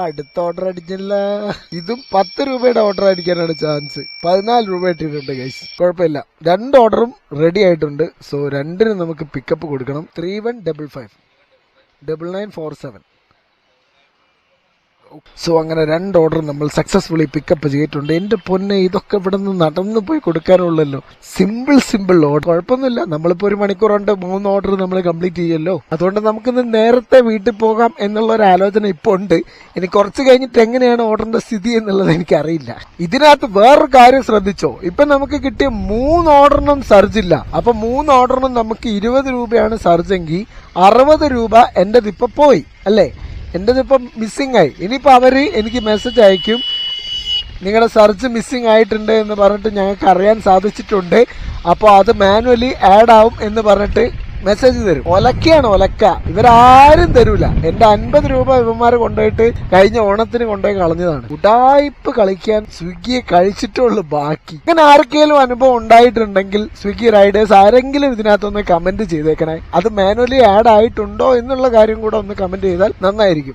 അടുത്ത ഓർഡർ അടിച്ചില്ല. ഇതും 10 രൂപയുടെ ഓർഡർ അടിക്കാനാണ് ചാൻസ്. 14 രൂപ ഇട്ടിട്ടുണ്ട് ഗൈസ്. കുഴപ്പമില്ല, 2 ഓർഡറും റെഡി ആയിട്ടുണ്ട്. സോ 2-ന് നമുക്ക് പിക്കപ്പ് കൊടുക്കണം. 3155 9947. സോ അങ്ങനെ 2 ഓർഡർ നമ്മൾ സക്സസ്ഫുള്ളി പിക്കപ്പ് ചെയ്തിട്ടുണ്ട്. എന്റെ പൊന്നെ, ഇതൊക്കെ ഇവിടെ നിന്ന് നടന്നു പോയി കൊടുക്കാനുള്ളല്ലോ. Simple order. കുഴപ്പമൊന്നുമില്ല, നമ്മളിപ്പോ 1 മണിക്കൂർ കൊണ്ട് 3 ഓർഡർ നമ്മൾ കംപ്ലീറ്റ് ചെയ്യല്ലോ. അതുകൊണ്ട് നമുക്കിന്ന് നേരത്തെ വീട്ടിൽ പോകാം എന്നുള്ള ഒരു ആലോചന ഇപ്പൊ ഉണ്ട്. ഇനി കുറച്ച് കഴിഞ്ഞിട്ട് എങ്ങനെയാണ് ഓർഡറിന്റെ സ്ഥിതി എന്നുള്ളത് എനിക്കറിയില്ല. ഇതിനകത്ത് വേറൊരു കാര്യം ശ്രദ്ധിച്ചോ, ഇപ്പൊ നമുക്ക് കിട്ടിയ 3 ഓർഡറിനും സർജ് ഇല്ല. അപ്പൊ 3 ഓർഡറിനും നമുക്ക് 20 രൂപയാണ് സർജെങ്കിൽ 60 രൂപ എന്റേത് ഇപ്പൊ പോയി അല്ലേ. എന്റേതിപ്പം മിസ്സിംഗ് ആയി. ഇനിയിപ്പോ അവര് എനിക്ക് മെസ്സേജ് അയക്കും, നിങ്ങളുടെ സർച്ച് മിസ്സിംഗ് ആയിട്ടുണ്ട് എന്ന് പറഞ്ഞിട്ട് ഞങ്ങൾക്ക് അറിയാൻ സാധിച്ചിട്ടുണ്ട്, അപ്പോൾ അത് മാനുവലി ആഡ് ആവും എന്ന് പറഞ്ഞിട്ട് മെസ്സേജ് തരും. ഒലക്ക. ഇവരാരും തരൂല. എന്റെ 50 രൂപ ഇവന്മാരെ കൊണ്ടുപോയിട്ട് കഴിഞ്ഞ ഓണത്തിന് കൊണ്ടുപോയി കളഞ്ഞതാണ്. ഉടായിപ്പ് കളിക്കാൻ സ്വിഗ്ഗിയെ കഴിച്ചിട്ടുള്ളൂ ബാക്കി. ഇങ്ങനെ ആർക്കെങ്കിലും അനുഭവം ഉണ്ടായിട്ടുണ്ടെങ്കിൽ സ്വിഗ്ഗി റൈഡേഴ്സ് ആരെങ്കിലും ഇതിനകത്തൊന്ന് കമന്റ് ചെയ്തേക്കണേ. അത് മാനുവലി ആഡ് ആയിട്ടുണ്ടോ എന്നുള്ള കാര്യം കൂടെ ഒന്ന് കമന്റ് ചെയ്താൽ നന്നായിരിക്കും.